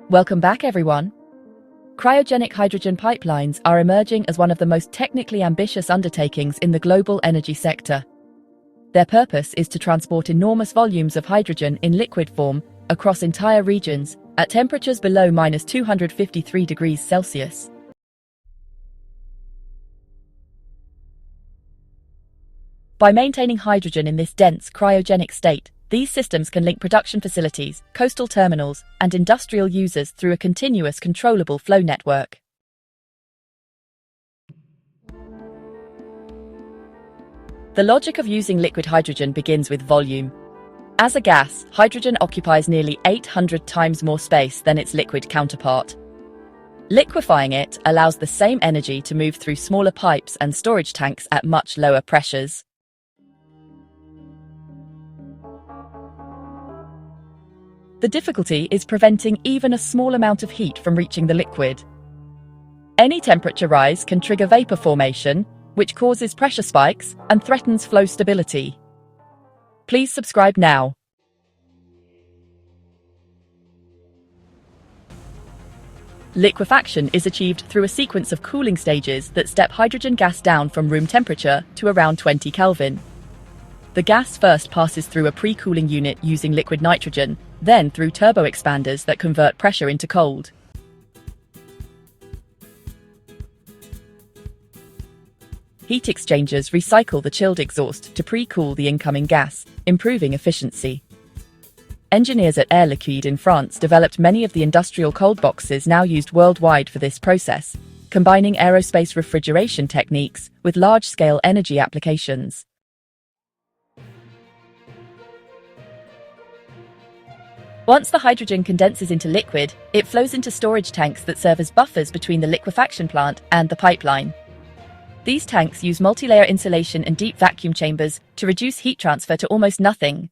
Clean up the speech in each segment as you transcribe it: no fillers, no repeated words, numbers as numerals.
Welcome back, everyone. Cryogenic hydrogen pipelines are emerging as one of the most technically ambitious undertakings in the global energy sector. Their purpose is to transport enormous volumes of hydrogen in liquid form across entire regions at temperatures below -253 degrees Celsius. By maintaining hydrogen in this dense cryogenic state, these systems can link production facilities, coastal terminals, and industrial users through a continuous controllable flow network. The logic of using liquid hydrogen begins with volume. As a gas, hydrogen occupies nearly 800 times more space than its liquid counterpart. Liquefying it allows the same energy to move through smaller pipes and storage tanks at much lower pressures. The difficulty is preventing even a small amount of heat from reaching the liquid. Any temperature rise can trigger vapor formation, which causes pressure spikes and threatens flow stability. Please subscribe now. Liquefaction is achieved through a sequence of cooling stages that step hydrogen gas down from room temperature to around 20 Kelvin. The gas first passes through a pre-cooling unit using liquid nitrogen, then through turbo expanders that convert pressure into cold. Heat exchangers recycle the chilled exhaust to pre-cool the incoming gas, improving efficiency. Engineers at Air Liquide in France developed many of the industrial cold boxes now used worldwide for this process, combining aerospace refrigeration techniques with large-scale energy applications. Once the hydrogen condenses into liquid, it flows into storage tanks that serve as buffers between the liquefaction plant and the pipeline. These tanks use multi-layer insulation and deep vacuum chambers to reduce heat transfer to almost nothing.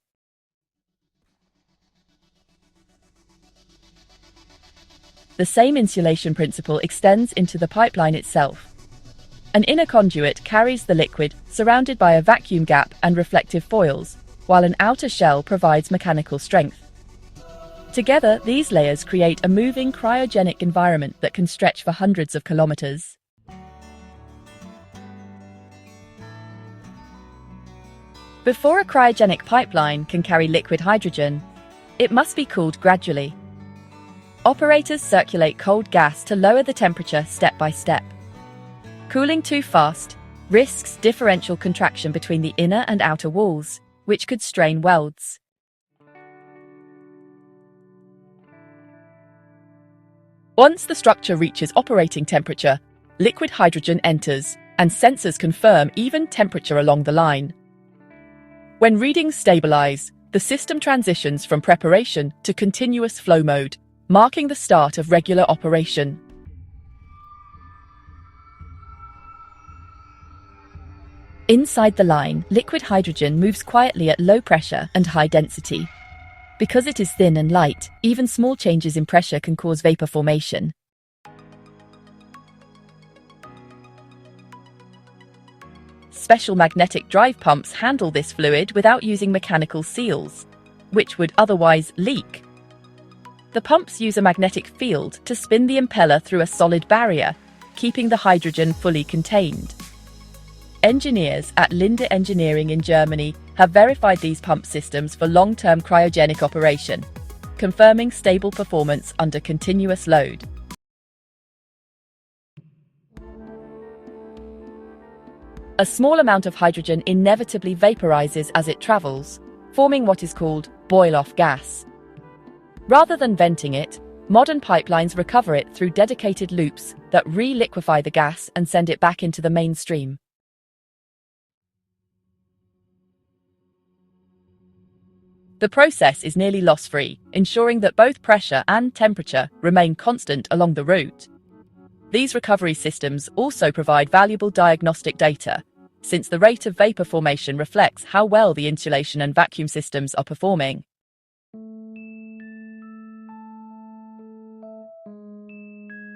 The same insulation principle extends into the pipeline itself. An inner conduit carries the liquid, surrounded by a vacuum gap and reflective foils, while an outer shell provides mechanical strength. Together, these layers create a moving cryogenic environment that can stretch for hundreds of kilometers. Before a cryogenic pipeline can carry liquid hydrogen, it must be cooled gradually. Operators circulate cold gas to lower the temperature step by step. Cooling too fast risks differential contraction between the inner and outer walls, which could strain welds. Once the structure reaches operating temperature, liquid hydrogen enters, and sensors confirm even temperature along the line. When readings stabilize, the system transitions from preparation to continuous flow mode, marking the start of regular operation. Inside the line, liquid hydrogen moves quietly at low pressure and high density. Because it is thin and light, even small changes in pressure can cause vapor formation. Special magnetic drive pumps handle this fluid without using mechanical seals, which would otherwise leak. The pumps use a magnetic field to spin the impeller through a solid barrier, keeping the hydrogen fully contained. Engineers at Linde Engineering in Germany have verified these pump systems for long-term cryogenic operation, confirming stable performance under continuous load. A small amount of hydrogen inevitably vaporizes as it travels, forming what is called boil-off gas. Rather than venting it, modern pipelines recover it through dedicated loops that re-liquefy the gas and send it back into the mainstream. The process is nearly loss-free, ensuring that both pressure and temperature remain constant along the route. These recovery systems also provide valuable diagnostic data, since the rate of vapor formation reflects how well the insulation and vacuum systems are performing.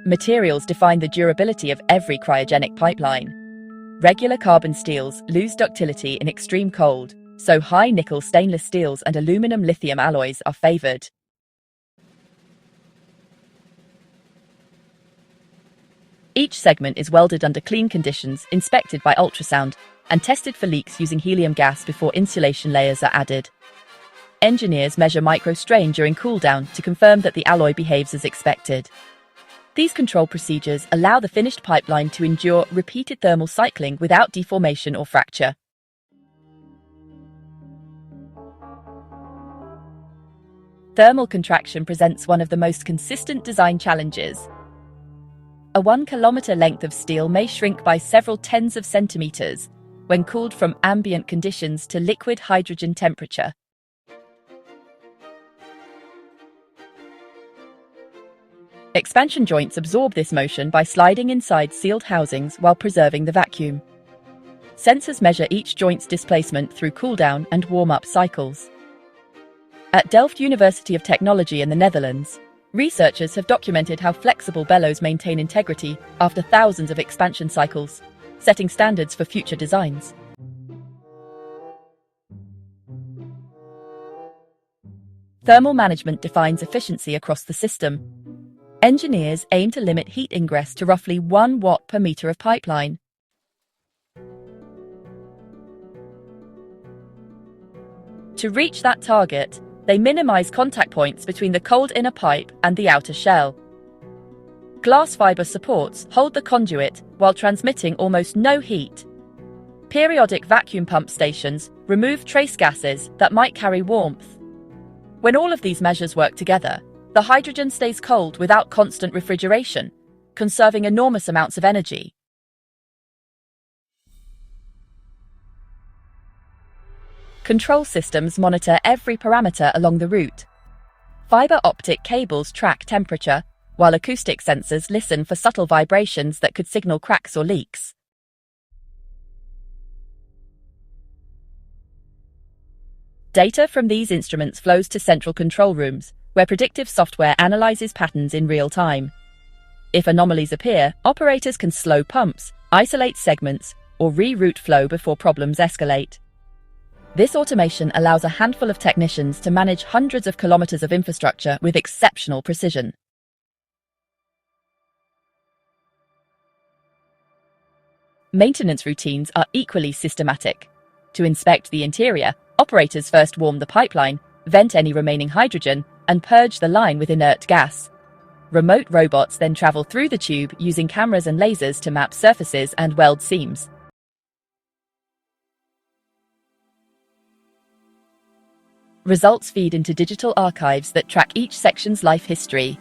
Materials define the durability of every cryogenic pipeline. Regular carbon steels lose ductility in extreme cold, so high-nickel stainless steels and aluminum-lithium alloys are favored. Each segment is welded under clean conditions, inspected by ultrasound, and tested for leaks using helium gas before insulation layers are added. Engineers measure microstrain during cool-down to confirm that the alloy behaves as expected. These control procedures allow the finished pipeline to endure repeated thermal cycling without deformation or fracture. Thermal contraction presents one of the most consistent design challenges. A 1-kilometer length of steel may shrink by several tens of centimeters when cooled from ambient conditions to liquid hydrogen temperature. Expansion joints absorb this motion by sliding inside sealed housings while preserving the vacuum. Sensors measure each joint's displacement through cool-down and warm-up cycles. At Delft University of Technology in the Netherlands, researchers have documented how flexible bellows maintain integrity after thousands of expansion cycles, setting standards for future designs. Thermal management defines efficiency across the system. Engineers aim to limit heat ingress to roughly 1 watt per meter of pipeline. To reach that target, they minimize contact points between the cold inner pipe and the outer shell. Glass fiber supports hold the conduit while transmitting almost no heat. Periodic vacuum pump stations remove trace gases that might carry warmth. When all of these measures work together, the hydrogen stays cold without constant refrigeration, conserving enormous amounts of energy. Control systems monitor every parameter along the route. Fiber optic cables track temperature, while acoustic sensors listen for subtle vibrations that could signal cracks or leaks. Data from these instruments flows to central control rooms, where predictive software analyzes patterns in real time. If anomalies appear, operators can slow pumps, isolate segments, or reroute flow before problems escalate. This automation allows a handful of technicians to manage hundreds of kilometers of infrastructure with exceptional precision. Maintenance routines are equally systematic. To inspect the interior, operators first warm the pipeline, vent any remaining hydrogen, and purge the line with inert gas. Remote robots then travel through the tube using cameras and lasers to map surfaces and weld seams. Results feed into digital archives that track each section's life history.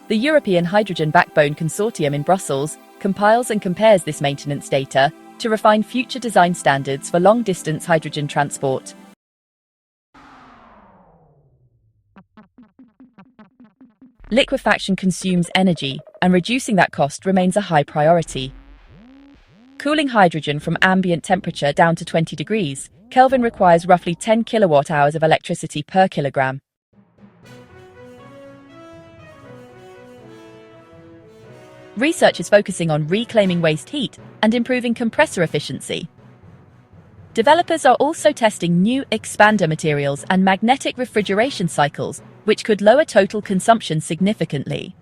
The European Hydrogen Backbone Consortium in Brussels compiles and compares this maintenance data to refine future design standards for long-distance hydrogen transport. Liquefaction consumes energy, and reducing that cost remains a high priority. Cooling hydrogen from ambient temperature down to 20 degrees Kelvin requires roughly 10 kilowatt-hours of electricity per kilogram. Research is focusing on reclaiming waste heat and improving compressor efficiency. Developers are also testing new expander materials and magnetic refrigeration cycles, which could lower total consumption significantly.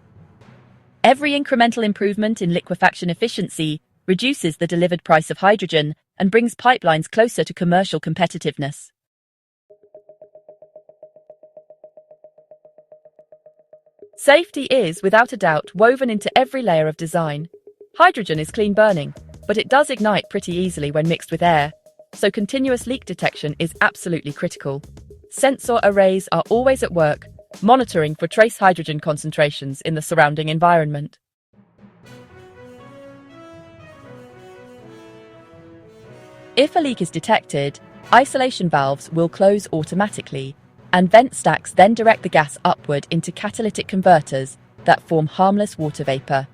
Every incremental improvement in liquefaction efficiency reduces the delivered price of hydrogen and brings pipelines closer to commercial competitiveness. Safety is, without a doubt, woven into every layer of design. Hydrogen is clean burning, but it does ignite pretty easily when mixed with air, so continuous leak detection is absolutely critical. Sensor arrays are always at work, monitoring for trace hydrogen concentrations in the surrounding environment. If a leak is detected, isolation valves will close automatically, and vent stacks then direct the gas upward into catalytic converters that form harmless water vapor.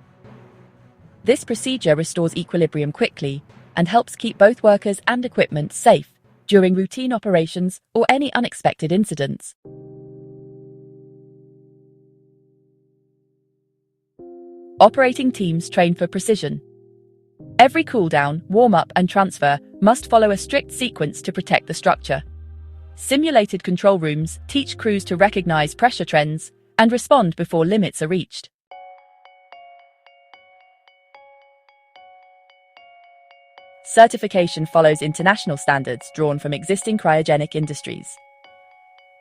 This procedure restores equilibrium quickly and helps keep both workers and equipment safe during routine operations or any unexpected incidents. Operating teams train for precision. Every cool-down, warm-up and transfer must follow a strict sequence to protect the structure. Simulated control rooms teach crews to recognize pressure trends and respond before limits are reached. Certification follows international standards drawn from existing cryogenic industries.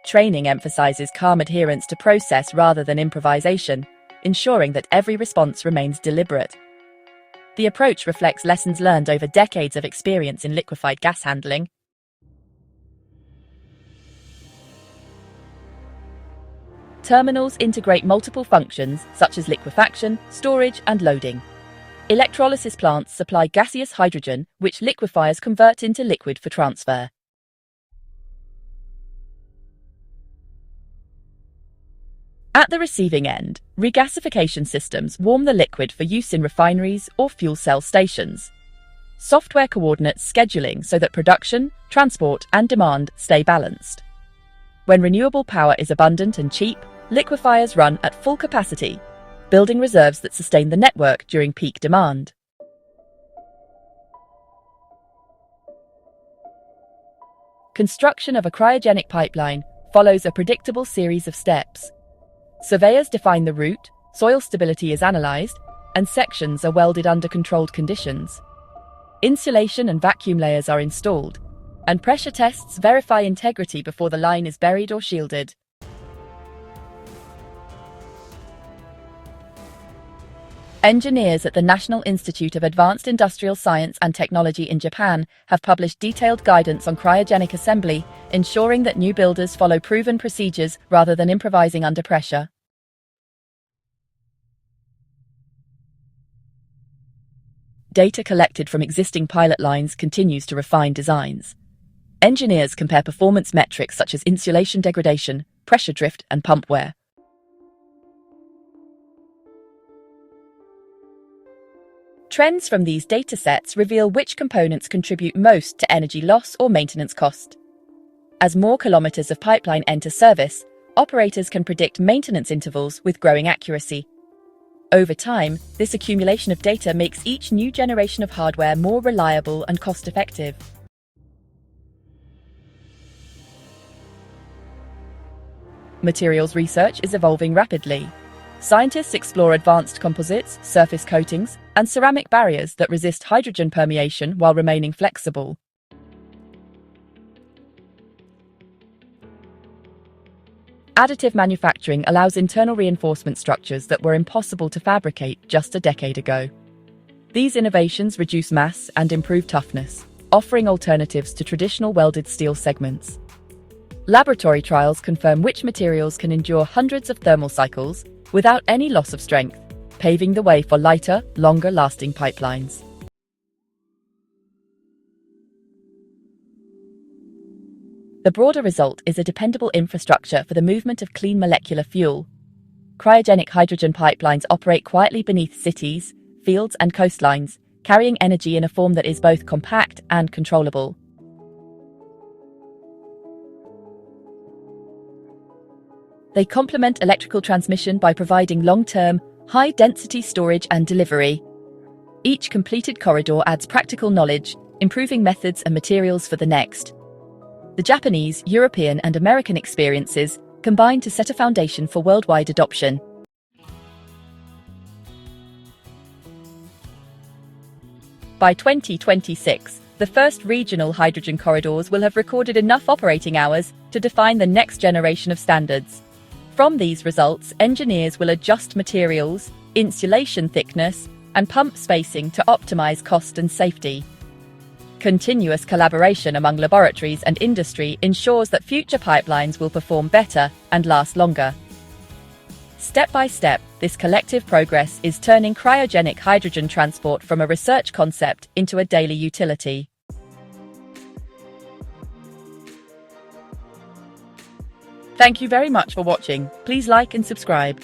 Training emphasizes calm adherence to process rather than improvisation, ensuring that every response remains deliberate. The approach reflects lessons learned over decades of experience in liquefied gas handling. Terminals integrate multiple functions such as liquefaction, storage, and loading. Electrolysis plants supply gaseous hydrogen, which liquefiers convert into liquid for transfer. At the receiving end, regasification systems warm the liquid for use in refineries or fuel cell stations. Software coordinates scheduling so that production, transport, and demand stay balanced. When renewable power is abundant and cheap, liquefiers run at full capacity, building reserves that sustain the network during peak demand. Construction of a cryogenic pipeline follows a predictable series of steps. Surveyors define the route, soil stability is analyzed, and sections are welded under controlled conditions. Insulation and vacuum layers are installed, and pressure tests verify integrity before the line is buried or shielded. Engineers at the National Institute of Advanced Industrial Science and Technology in Japan have published detailed guidance on cryogenic assembly, ensuring that new builders follow proven procedures rather than improvising under pressure. Data collected from existing pilot lines continues to refine designs. Engineers compare performance metrics such as insulation degradation, pressure drift, and pump wear. Trends from these datasets reveal which components contribute most to energy loss or maintenance cost. As more kilometers of pipeline enter service, operators can predict maintenance intervals with growing accuracy. Over time, this accumulation of data makes each new generation of hardware more reliable and cost-effective. Materials research is evolving rapidly. Scientists explore advanced composites, surface coatings, and ceramic barriers that resist hydrogen permeation while remaining flexible. Additive manufacturing allows internal reinforcement structures that were impossible to fabricate just a decade ago. These innovations reduce mass and improve toughness, offering alternatives to traditional welded steel segments. Laboratory trials confirm which materials can endure hundreds of thermal cycles without any loss of strength, paving the way for lighter, longer-lasting pipelines. The broader result is a dependable infrastructure for the movement of clean molecular fuel. Cryogenic hydrogen pipelines operate quietly beneath cities, fields, and coastlines, carrying energy in a form that is both compact and controllable. They complement electrical transmission by providing long-term, high-density storage and delivery. Each completed corridor adds practical knowledge, improving methods and materials for the next. The Japanese, European, and American experiences combine to set a foundation for worldwide adoption. By 2026, the first regional hydrogen corridors will have recorded enough operating hours to define the next generation of standards. From these results, engineers will adjust materials, insulation thickness, and pump spacing to optimize cost and safety. Continuous collaboration among laboratories and industry ensures that future pipelines will perform better and last longer. Step by step, this collective progress is turning cryogenic hydrogen transport from a research concept into a daily utility. Thank you very much for watching. Please like and subscribe.